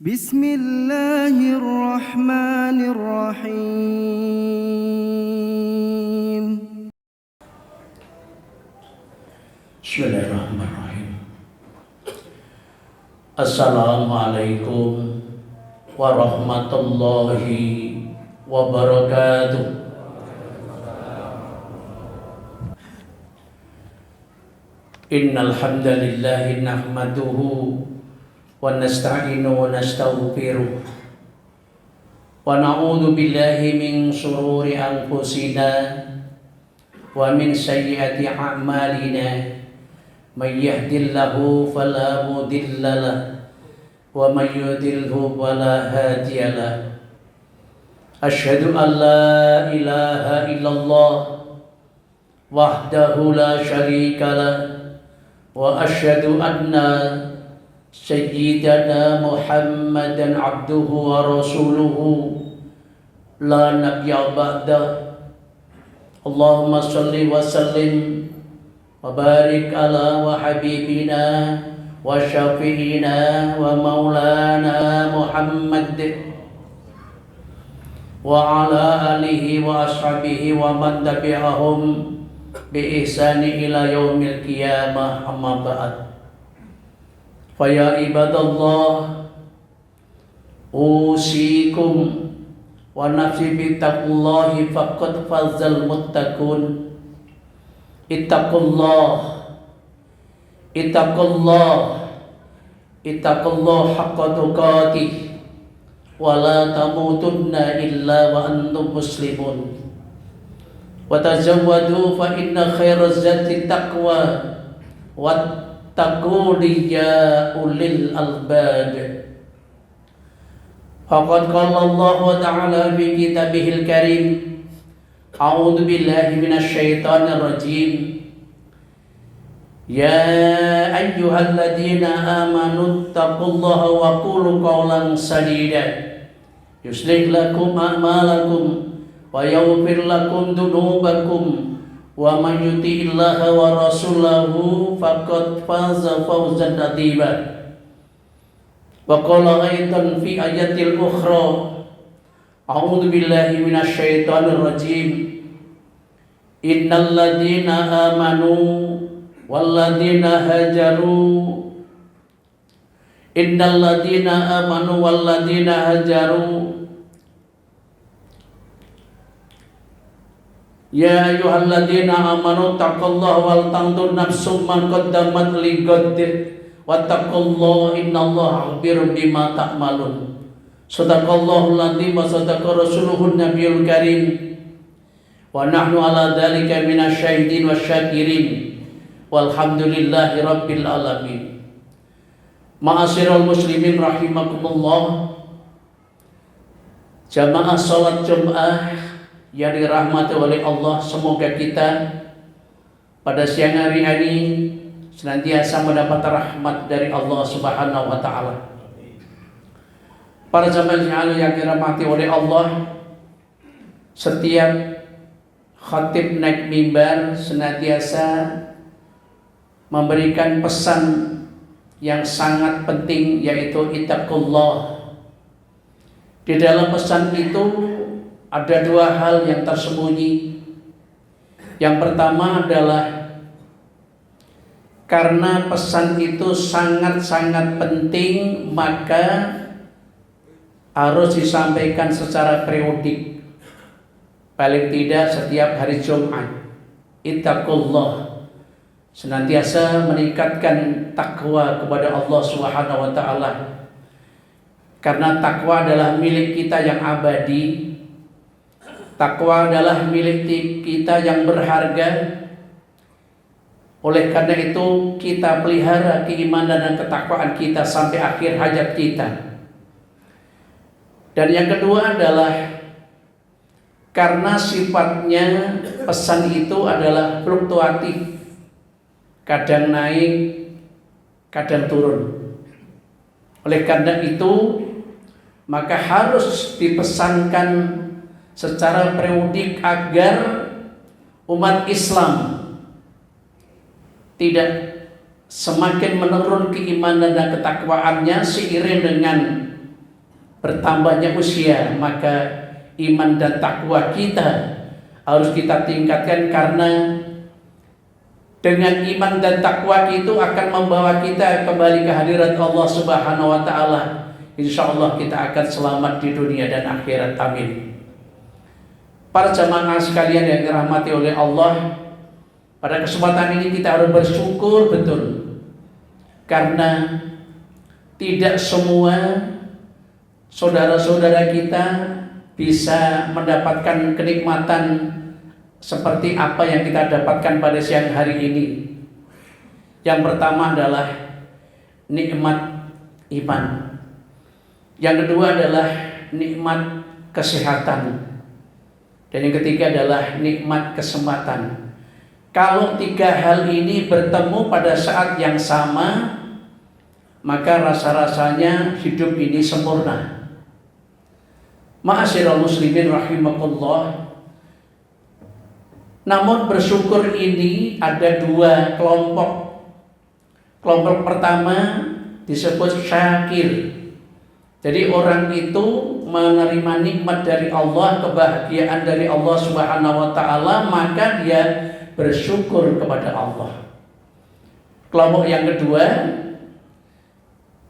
Bismillahirrahmanirrahim. Bismillahirrahmanirrahim. Assalamualaikum warahmatullahi wabarakatuh. Innal hamdalillah nahmaduhu wa nasta'inu wa nastaghfiruh wa na'udzu billahi min shururi anfusina wa min sayyiati a'malina. May yahdihillahu fala mudilla lahu wa may yudlilhu fala hadiya lahu. Asyhadu an la ilaha illallah wahdahu la syarika lahu wa asyhadu anna sayyidana Muhammadan abduhu wa rasuluhu la nabiyya ba'da. Allahumma shalli wa sallim wa barik ala wa habibina wa syafi'ina wa maulana Muhammad wa ala alihi wa ashabihi wa man tabi'ahum bi ihsani ila yaumil qiyamah, amma ba'd. Fa ya ibadallah, usikum wa nafsi bi taqullahi faqad fazal muttaqun. Ittaqullah haqqa tuqatih wa la tamutunna illa wa antum muslimun. Wa tazawwadu fa inna khairaz zati taqwa wattaquni ya ulil albab. Faqad qala Allah ta'ala fi kitabihil karim, a'udzu billahi minasy syaithanir rajim. Ya ayyuhalladzina amanu taqullaha wa qulu qawlan sadida yuslih lakum a'malakum wa yaghfir lakum dunubakum wa man yuti'illaha wa rasulahu faqad faza fawzan 'azima. Wa qala aidan fi ayatil ukhra, a'udzu billahi minasy syaithanir rajim. Innal ladzina amanu wal ladzina hajaru ya ayyuhalladzina amanu taqullaha wal tanzur nafsum ma qaddamat lighad wattaqullaha innallaha khabirun bima ta'malun. Shadaqallahul adzim wa sadaqa rasuluhun nabiyul karim wa nahnu ala dzalika minasyahidin wasyakirin walhamdulillahi rabbil alamin. Ma'asyiral muslimin rahimakumullah, jamaah salat Jumat yang dirahmati oleh Allah, semoga kita pada siang hari ini senantiasa mendapat rahmat dari Allah Subhanahu wa taala. Para jamaah yang dirahmati oleh Allah, setiap khatib naik mimbar senantiasa memberikan pesan yang sangat penting, yaitu ittaqullah. Di dalam pesan itu ada dua hal yang tersembunyi. Yang pertama adalah karena pesan itu sangat-sangat penting, maka harus disampaikan secara periodik, paling tidak setiap hari Jumat. Ittaqullah, senantiasa meningkatkan takwa kepada Allah Subhanahu wa taala. Karena takwa adalah milik kita yang abadi. Takwa adalah milik kita yang berharga. Oleh karena itu kita pelihara keimanan dan ketakwaan kita sampai akhir hayat kita. Dan yang kedua adalah karena sifatnya pesan itu adalah fluktuatif, kadang naik, kadang turun. Oleh karena itu maka harus dipesankan secara periodik agar umat Islam tidak semakin menurun keimanan dan ketakwaannya seiring dengan bertambahnya usia, maka iman dan takwa kita harus kita tingkatkan, karena dengan iman dan takwa itu akan membawa kita kembali ke hadirat Allah Subhanahu wa taala. Insyaallah kita akan selamat di dunia dan akhirat. Amin. Para jamaah sekalian yang dirahmati oleh Allah, pada kesempatan ini kita harus bersyukur betul, karena tidak semua saudara-saudara kita bisa mendapatkan kenikmatan seperti apa yang kita dapatkan pada siang hari ini. Yang pertama adalah nikmat iman. Yang kedua adalah nikmat kesehatan. Dan yang ketiga adalah nikmat kesempatan. Kalau tiga hal ini bertemu pada saat yang sama, maka rasa-rasanya hidup ini sempurna. Ma'asyiral muslimin rahimakumullah. Namun bersyukur ini ada dua kelompok. Kelompok pertama disebut syakir. Jadi orang itu menerima nikmat dari Allah, kebahagiaan dari Allah Subhanahu wa taala, maka dia bersyukur kepada Allah. Kelompok yang kedua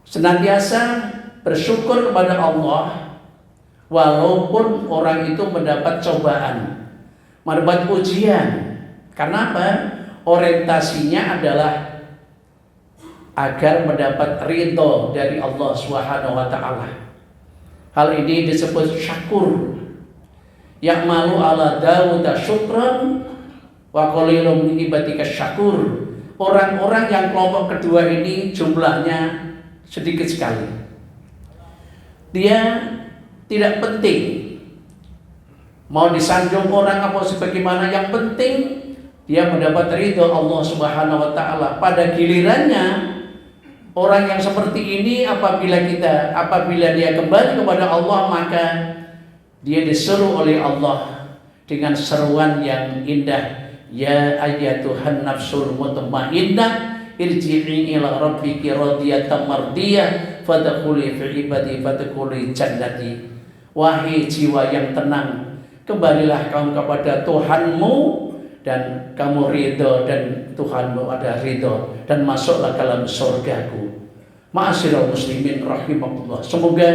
senantiasa bersyukur kepada Allah walaupun orang itu mendapat cobaan, mendapat ujian. Karena apa? Orientasinya adalah agar mendapat ridho dari Allah Subhanahu wa taala. Hal ini disebut syakur. Ya'malu ala Dawud syukran wa qalilun min ibadika syakur. Orang-orang yang kelompok kedua ini jumlahnya sedikit sekali. Dia tidak penting mau disanjung orang apa sebagaimana, yang penting dia mendapat ridho Allah Subhanahu wa taala. Pada gilirannya orang yang seperti ini apabila dia kembali kepada Allah, maka dia disuruh oleh Allah dengan seruan yang indah. Ya ayyatuhan nafsul mutmainnah irji'i ila rabbiki radiyatan mardiyah fadkhuli fi ibadi fadkhuli jannati. Wahai jiwa yang tenang, kembalilah kamu kepada Tuhanmu dan kamu ridho, dan Tuhanmu ada ridho, dan masuklah dalam surgaku. Ma'asyiral muslimin rahimakumullah. Semoga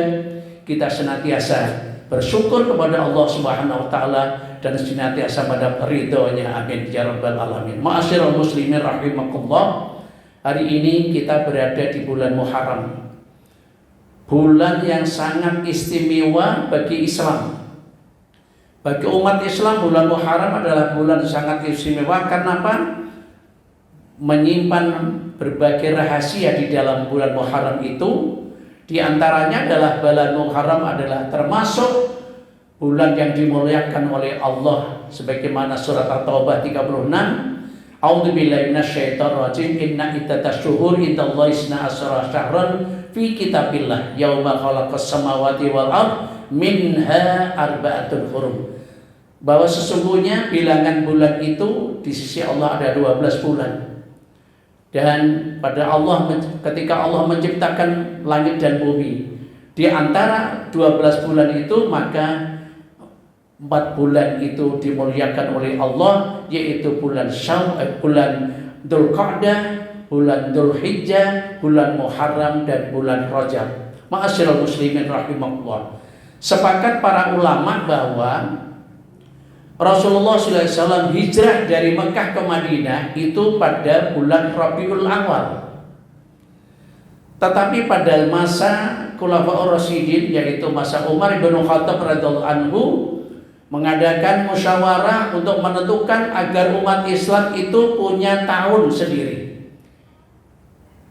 kita senantiasa bersyukur kepada Allah Subhanahu wa taala dan senantiasa mendapat ridhonya. Amin ya rabbal alamin. Ma'asyiral muslimin rahimakumullah. Hari ini kita berada di bulan Muharram, bulan yang sangat istimewa bagi Islam. Bagi umat Islam, bulan Muharram adalah bulan sangat istimewa. Karena apa? Menyimpan berbagai rahasia di dalam bulan Muharram itu. Di antaranya adalah bulan Muharram adalah termasuk bulan yang dimuliakan oleh Allah, sebagaimana surat At-Taubah 36. A'udzubillahi minasyaitonir rajim. Inna iddatash syuhuri indallahi 12 syahran fi kitabillah yauma khalaqas samawati wal ard minha arba'atun hurum. Bahwa sesungguhnya bilangan bulan itu di sisi Allah ada 12 bulan. Dan pada Allah, ketika Allah menciptakan langit dan bumi, di antara 12 bulan itu maka 4 bulan itu dimuliakan oleh Allah, yaitu bulan Dzulqa'dah, bulan Dzulhijjah, bulan Muharram, dan bulan Rajab. Ma'asyiral muslimin rahimakumullah. Sepakat para ulama bahwa Rasulullah SAW hijrah dari Mekah ke Madinah itu pada bulan Rabiul Awal. Tetapi pada masa Khulafaur Rasyidin, yaitu masa Umar bin Khattab radhiyallahu anhu, mengadakan musyawarah untuk menentukan agar umat Islam itu punya tahun sendiri.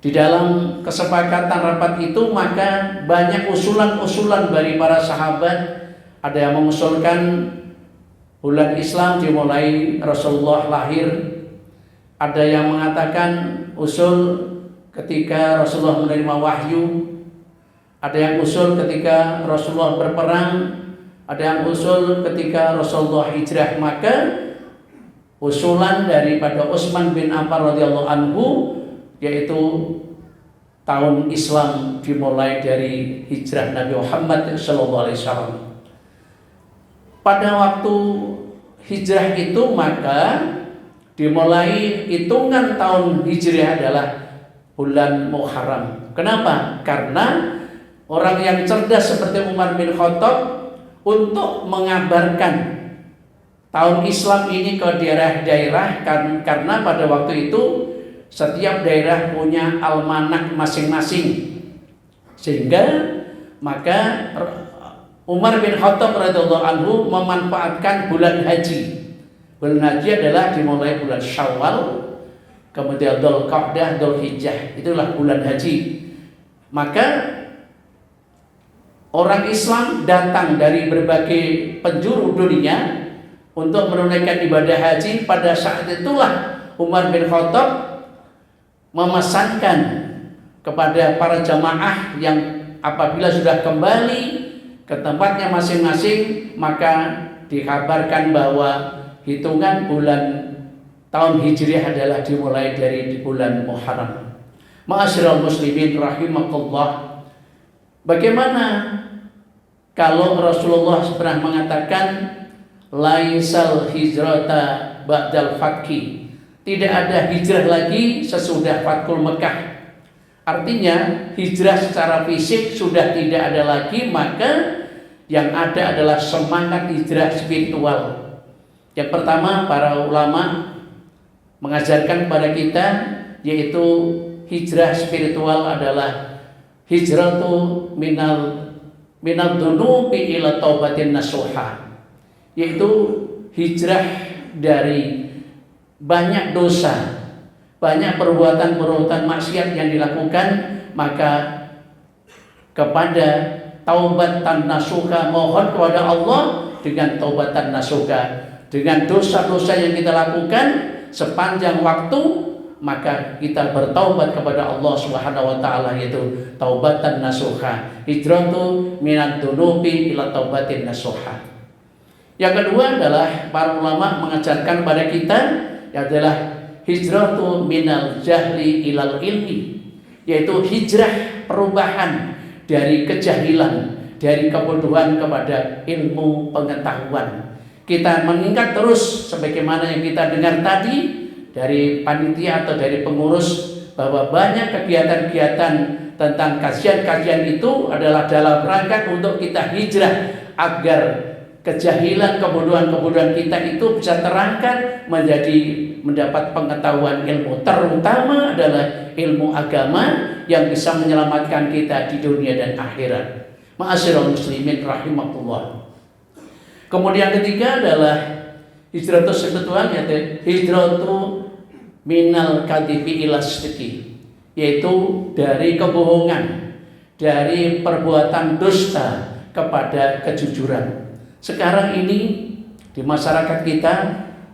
Di dalam kesepakatan rapat itu maka banyak usulan-usulan dari para sahabat. Ada yang mengusulkan bulan Islam dimulai Rasulullah lahir. Ada yang mengatakan usul ketika Rasulullah menerima wahyu. Ada yang usul ketika Rasulullah berperang. Ada yang usul ketika Rasulullah hijrah. Maka usulan daripada Utsman bin Affan radhiyallahu anhu, yaitu tahun Islam dimulai dari hijrah Nabi Muhammad SAW. Pada waktu hijrah itu maka dimulai hitungan tahun hijriah adalah bulan Muharram. Kenapa? Karena orang yang cerdas seperti Umar bin Khattab untuk mengabarkan tahun Islam ini ke daerah-daerah karena pada waktu itu setiap daerah punya almanak masing-masing, sehingga maka Umar bin Khattab radhiyallahu anhu memanfaatkan bulan haji. Bulan haji adalah dimulai bulan Syawal, kemudian Dzulqa'dah, Dzulhijjah, itulah bulan haji. Maka orang Islam datang dari berbagai penjuru dunia untuk menunaikan ibadah haji. Pada saat itulah Umar bin Khattab memesankan kepada para jamaah yang apabila sudah kembali ke tempatnya masing-masing, maka dikabarkan bahwa hitungan bulan tahun Hijriah adalah dimulai dari bulan Muharram. Ma'asyiral muslimin rahimakumullah. Bagaimana kalau Rasulullah pernah mengatakan laisal hijrata ba'dal fathi, tidak ada hijrah lagi sesudah Fathul Mekah. Artinya hijrah secara fisik sudah tidak ada lagi, maka yang ada adalah semangat hijrah spiritual. Yang pertama, para ulama mengajarkan kepada kita yaitu hijrah spiritual adalah hijratu minal dunubi ila taubatin nasuha, yaitu hijrah dari banyak dosa, banyak perbuatan-perbuatan maksiat yang dilakukan, maka kepada taubatan nasuha, mohon kepada Allah dengan taubatan nasuha, dengan dosa-dosa yang kita lakukan sepanjang waktu, maka kita bertaubat kepada Allah Subhanahu wa taala, yaitu taubatan nasuha, hijratu minad dunubi ila taubatin nasuha. Yang kedua adalah para ulama mengajarkan pada kita adalah hijratu minal jahli ilal ilmi, yaitu hijrah perubahan dari kejahilan, dari kebodohan kepada ilmu pengetahuan. Kita meningkat terus sebagaimana yang kita dengar tadi dari panitia atau dari pengurus, bahwa banyak kegiatan-kegiatan tentang kajian-kajian itu adalah dalam rangka untuk kita hijrah agar kejahilan, kebodohan-kebodohan kita itu bisa terangkat menjadi mendapat pengetahuan ilmu, terutama adalah ilmu agama yang bisa menyelamatkan kita di dunia dan akhirat. Ma'asyiral muslimin rahimakumullah. Kemudian ketiga adalah hijratu spiritual, yaitu hijratu minal kadibi ila sidqi, yaitu dari kebohongan, dari perbuatan dusta kepada kejujuran. Sekarang ini di masyarakat kita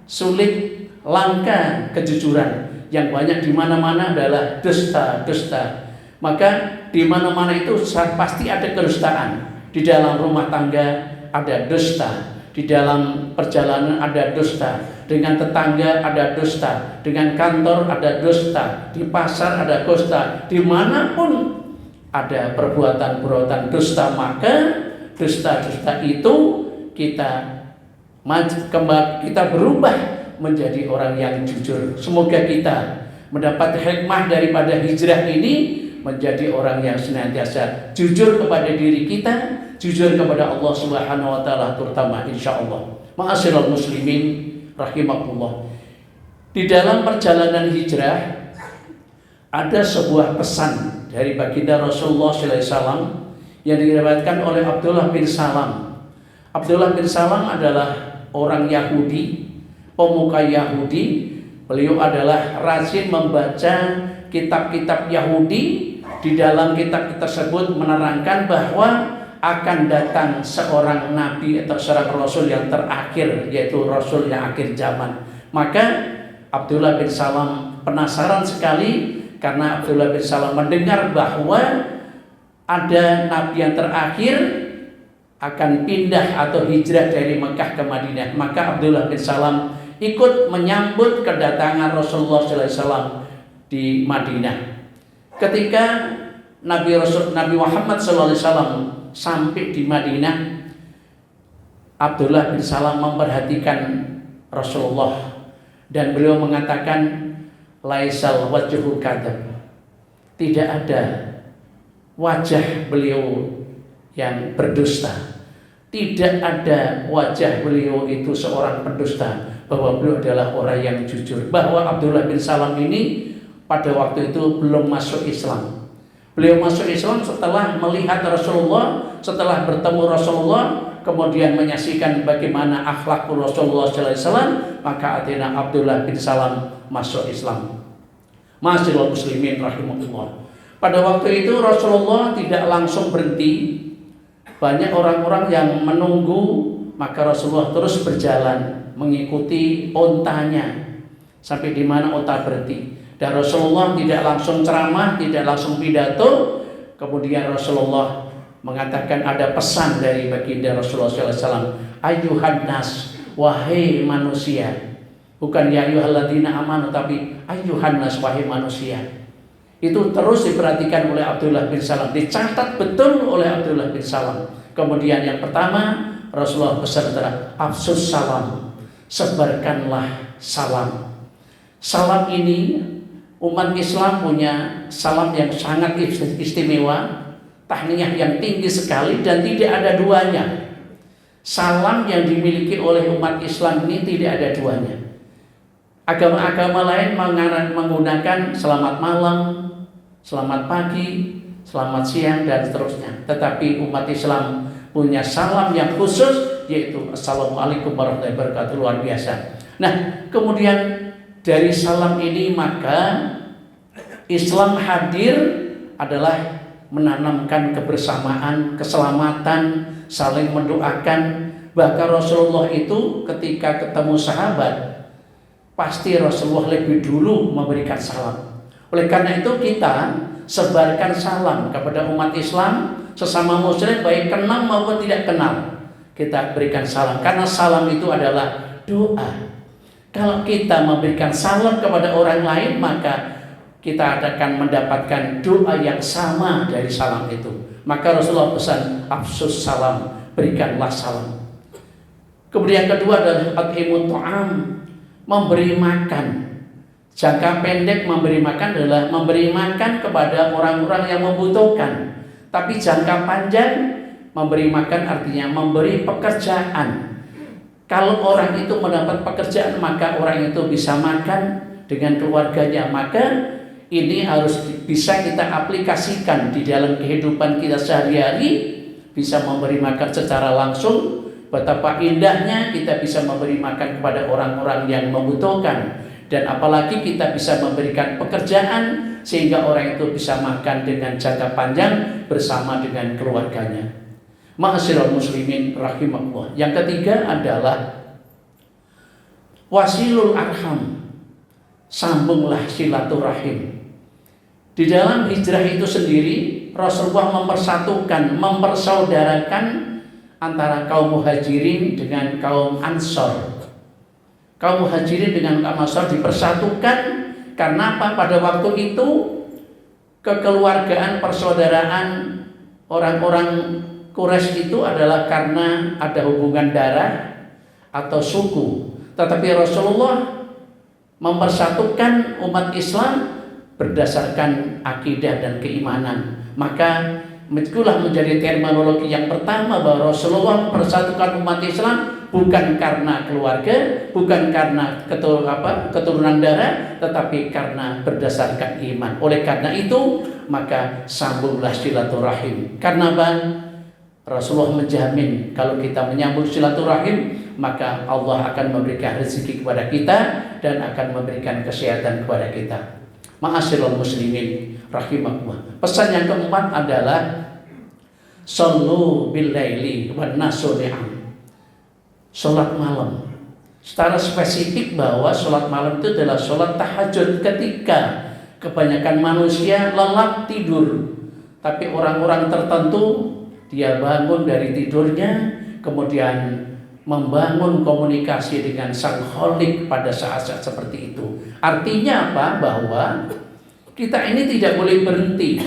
sulit, langka kejujuran, yang banyak di mana-mana adalah dusta-dusta. Maka di mana-mana itu pasti ada kedustaan. Di dalam rumah tangga ada dusta, di dalam perjalanan ada dusta, dengan tetangga ada dusta, dengan kantor ada dusta, di pasar ada dusta, dimanapun ada perbuatan-perbuatan dusta. Maka dusta-dusta itu kita berubah menjadi orang yang jujur. Semoga kita mendapat hikmah daripada hijrah ini, menjadi orang yang senantiasa jujur kepada diri kita, jujur kepada Allah Subhanahu wa taala terutama, insyaallah. Ma'asyiral muslimin rahimakumullah. Di dalam perjalanan hijrah ada sebuah pesan dari baginda Rasulullah sallallahu alaihi wasallam yang diriwayatkan oleh Abdullah bin Salam. Abdullah bin Salam adalah orang Yahudi, pemuka Yahudi. Beliau adalah rajin membaca kitab-kitab Yahudi. Di dalam kitab tersebut menerangkan bahwa akan datang seorang nabi atau seorang rasul yang terakhir, yaitu rasul yang akhir zaman. Maka Abdullah bin Salam penasaran sekali, karena Abdullah bin Salam mendengar bahwa ada nabi yang terakhir akan pindah atau hijrah dari Mekah ke Madinah. Maka Abdullah bin Salam ikut menyambut kedatangan Rasulullah SAW di Madinah. Ketika Nabi Muhammad SAW sampai di Madinah, Abdullah bin Salam memperhatikan Rasulullah dan beliau mengatakan, laisal wajhu kadzab, tidak ada wajah beliau yang berdusta, tidak ada wajah beliau itu seorang pendusta, bahwa beliau adalah orang yang jujur. Bahwa Abdullah bin Salam ini pada waktu itu belum masuk Islam. Beliau masuk Islam setelah melihat Rasulullah, setelah bertemu Rasulullah, kemudian menyaksikan bagaimana akhlak Rasulullah SAW, maka akhirnya Abdullah bin Salam masuk Islam. Ma'asyiral muslimin rahimahullah. Pada waktu itu Rasulullah tidak langsung berhenti. Banyak orang-orang yang menunggu, maka Rasulullah terus berjalan mengikuti ontanya sampai di mana onta berhenti. Dan Rasulullah tidak langsung ceramah, tidak langsung pidato. Kemudian Rasulullah mengatakan ada pesan dari baginda Rasulullah SAW. Ayyuhan nas, wahai manusia. Bukan ya ayyuhalladzina amanu, tapi ayyuhan nas, wahai manusia. Itu terus diperhatikan oleh Abdullah bin Salam, dicatat betul oleh Abdullah bin Salam. Kemudian yang pertama Rasulullah beserta afsus salam, sebarkanlah salam. Salam ini umat Islam punya salam yang sangat istimewa, tahniyah yang tinggi sekali dan tidak ada duanya. Salam yang dimiliki oleh umat Islam ini tidak ada duanya. Agama-agama lain menggunakan selamat malam, selamat pagi, selamat siang dan seterusnya. Tetapi umat Islam punya salam yang khusus, yaitu Assalamualaikum warahmatullahi wabarakatuh, luar biasa. Nah, kemudian dari salam ini maka Islam hadir adalah menanamkan kebersamaan, keselamatan, saling mendoakan. Bahkan Rasulullah itu ketika ketemu sahabat, pasti Rasulullah lebih dulu memberikan salam. Oleh karena itu kita sebarkan salam kepada umat Islam, sesama muslim baik kenal maupun tidak kenal. Kita berikan salam karena salam itu adalah doa. Kalau kita memberikan salam kepada orang lain, maka kita akan mendapatkan doa yang sama dari salam itu. Maka Rasulullah pesan afsus salam, berikanlah salam. Kemudian kedua adalah at'imut ta'am, memberi makan. Jangka pendek memberi makan adalah memberi makan kepada orang-orang yang membutuhkan. Tapi jangka panjang memberi makan artinya memberi pekerjaan. Kalau orang itu mendapat pekerjaan, maka orang itu bisa makan dengan keluarganya. Maka ini harus bisa kita aplikasikan di dalam kehidupan kita sehari-hari. Bisa memberi makan secara langsung. Betapa indahnya kita bisa memberi makan kepada orang-orang yang membutuhkan. Dan apalagi kita bisa memberikan pekerjaan sehingga orang itu bisa makan dengan jangka panjang bersama dengan keluarganya. Ma'asyiral muslimin rahimahullah. Yang ketiga adalah wasilul arham, sambunglah silaturahim. Di dalam hijrah itu sendiri Rasulullah mempersatukan, mempersaudarakan antara kaum muhajirin dengan kaum ansor. Kaum muhajirin dengan kaum ansor dipersatukan karena apa? Pada waktu itu kekeluargaan, persaudaraan orang-orang Quraisy itu adalah karena ada hubungan darah atau suku. Tetapi Rasulullah mempersatukan umat Islam berdasarkan akidah dan keimanan. Maka itulah menjadi terminologi yang pertama bahwa Rasulullah mempersatukan umat Islam bukan karena keluarga, bukan karena keturunan darah, tetapi karena berdasarkan iman. Oleh karena itu, maka sambunglah silaturahim. Karena apa? Rasulullah menjamin kalau kita menyambung silaturahim, maka Allah akan memberikan rezeki kepada kita dan akan memberikan kesehatan kepada kita. Ma'asyiral muslimin rahimahullah. Pesan yang keempat adalah shallu bil laili wan nasu ni'am. Salat malam. Secara spesifik bahwa salat malam itu adalah salat tahajud ketika kebanyakan manusia lelap tidur. Tapi orang-orang tertentu dia bangun dari tidurnya, kemudian membangun komunikasi dengan Sang Khalik pada saat-saat seperti itu. Artinya apa? Bahwa kita ini tidak boleh berhenti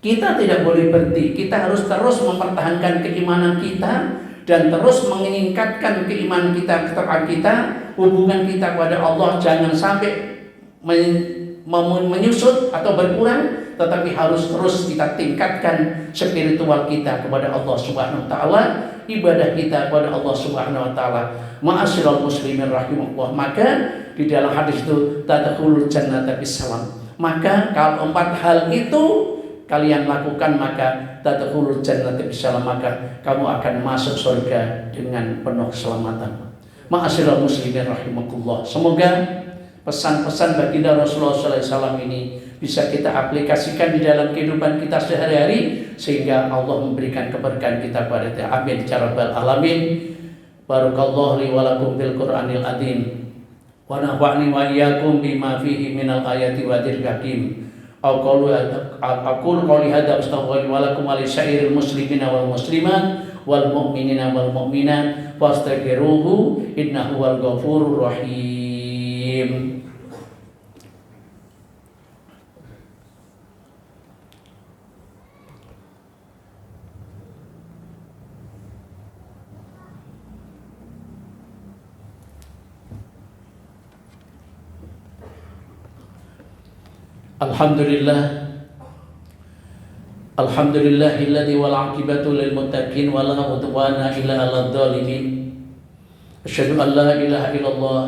Kita tidak boleh berhenti. Kita harus terus mempertahankan keimanan kita dan terus meningkatkan keimanan kita, ketakwaan kita, hubungan kita kepada Allah. Jangan sampai menyusut atau berkurang, tetapi harus terus kita tingkatkan spiritual kita kepada Allah Subhanahu wa taala, ibadah kita kepada Allah Subhanahu wa taala. Ma'asyiral muslimin rahimakumullah. Maka di dalam hadis itu tadkhulul jannata bisalam. Maka kalau 4 hal itu kalian lakukan, maka tadkhulul jannata bisalam, maka kamu akan masuk surga dengan penuh keselamatan. Ma'asyiral muslimin rahimakumullah. Semoga pesan-pesan baginda Rasulullah SAW ini bisa kita aplikasikan di dalam kehidupan kita sehari-hari, sehingga Allah memberikan keberkahan kita pada kita. Amin ya rabbal alamin. Barakallahu li wa lakum bil Qur'anil azim wa nafa'ni wa iyyakum bima fihi minal ayati wa dzikr hakim. Aqulu qouli hadza astaghfiru wa lakum wa lisa'iril muslimina wal muslimat wal mu'minina wal mu'minat fastaghfiruhu innahu wal ghafurur rahim. Alhamdulillahilladzi wal 'aqibatu lil muttaqin wa la udwana illa 'alal dzalimin. Asyhadu an la ilaha illallah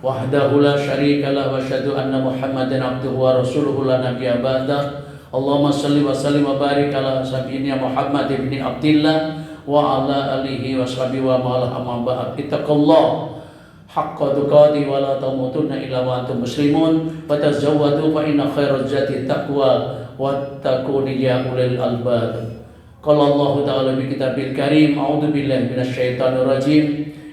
wahdahu la syarika lahu wa asyhadu anna Muhammadan 'abduhu wa rasuluhu la nabiyya ba'da. Allahumma shalli wa sallim wa barik ala sayyidina Muhammad ibni Abdillah wa ala alihi wa sahbihi wa ma'ala amma ba'd. Ittaqullah haqqa tuqati wa la tamutunna illa wa antum muslimun wa tazawwadu fa inna khairaz zadi taqwa wattaquni ya ulil albab. Qala Allah ta'ala bi kitabil karim, a'udzu billahi minasyaitonir rajim.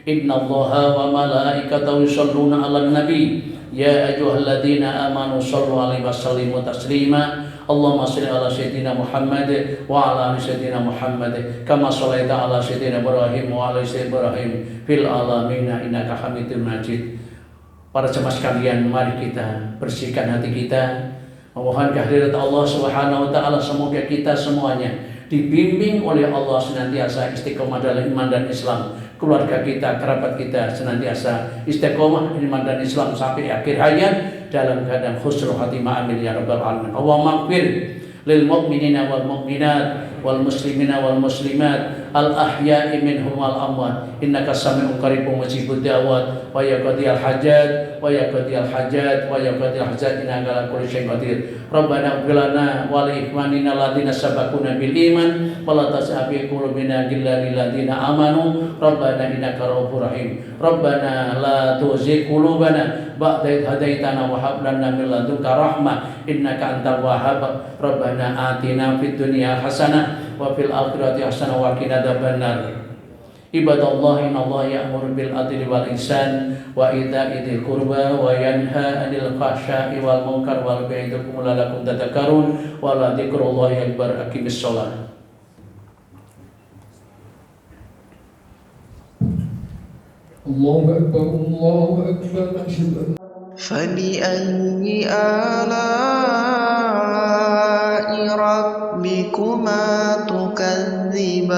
Innallaha wa malaikatahu yusholluna 'alan nabi ya ayyuhalladzina amanu shallu 'alaihi wa sallimu taslima. Allahumma shalli ala sayyidina Muhammad wa ala ali sayyidina Muhammad kama shallaita ala sayyidina Ibrahim wa ala sayyidina Ibrahim fil alamin innaka Hamidum Majid. Para jemaah sekalian, mari kita bersihkan hati kita, memohon kehadirat Allah Subhanahu wa taala. Semoga kita semuanya dibimbing oleh Allah senantiasa istiqomah dalam iman dan Islam. Keluarga kita, kerabat kita senantiasa istiqomah iman dan Islam sampai akhir hayat dalam keadaan husnul khatimah. Amin ya rabbal alamin. Allahumma ighfir lil mu'minina wal mu'minat wal muslimina wal muslimat al ahya'i minhum wal amwat innaka sami'un qaribun mujibud da'wat wa ya qadiyal hajat wa ya qadiyal hajat wa ya qadiyal hajat innaka ala kulli syai'in qadir. Rabbana ighfir lana wa li ikhwanina alladziina sabaquna bil iman wa la taj'al fi qulubina ghillan lil ladziina amanu rabbana innaka ra'ufur rahim. Rabbana la tuzigh qulubana ba'da idh hadaitana wa hab lana min ladunka rahmah innaka antal wahhab. Rabbana atina fid dunya hasanah wa fil akhirati hasanah wa qina adzabannar. Ibadallah, innallaha ya'muru bil adli wal ihsan wa ita'i dzil qurba wa yanha 'anil fahsya'i wal munkar wal baghi ya'idukum la'allakum tadhakkarun wa la dzikrullahi akbar. Aqimis shalah. Allahu akbar, Allahu akbar. Asyhadu an فبأي آلاء ربكما تكذبان